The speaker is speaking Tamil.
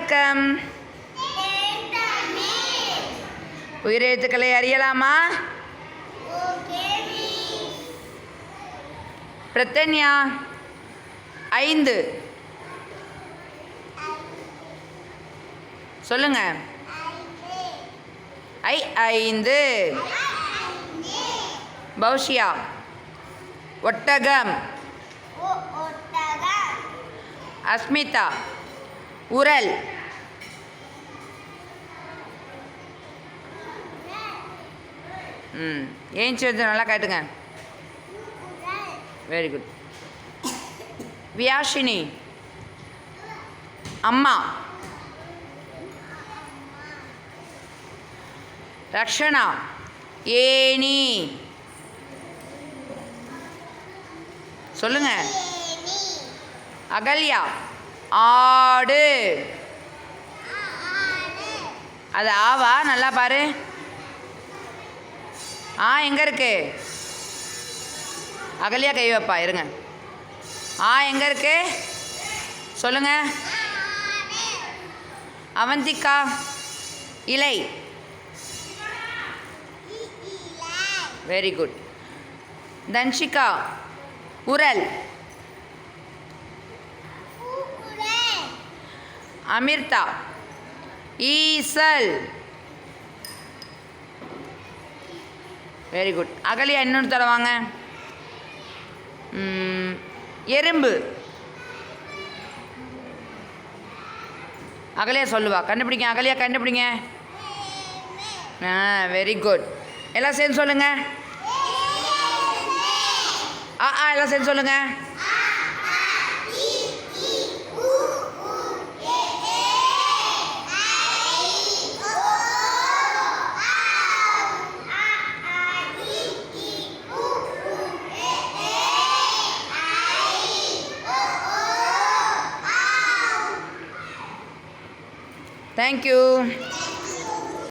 வணக்கம். உயிரெழுத்துக்களை அறியலாமா? பிரத்தன்யா 5 சொல்லுங்க. 5 பௌஷியா ஒட்டகம். அஸ்மிதா உரல். ஏஞ்சி வந்து நல்லா காட்டுங்க. Very good. வியாஷினி அம்மா. ரக்ஷனா ஏனி. சொல்லுங்க. அகல்யா ஆடு. அது ஆவா? நல்லா பாரு. எங்கே இருக்கு? அகல்யா கை வைப்பா, இருங்க. எங்கே இருக்கு சொல்லுங்க. அவந்திகா இலை. Very good. தன்ஷிகா உரல். அமிர்தா ஈசல். Very good. அகலியா இன்னொரு தடவை வாங்க. எறும்பு. அகலியா சொல்லுவா, கண்டுபிடிங்க. அகலியா கண்டுபிடிங்க. Very good. எல்லாம் சேர்ந்து சொல்லுங்க. எல்லாம் சேர்ந்து சொல்லுங்க. Thank you.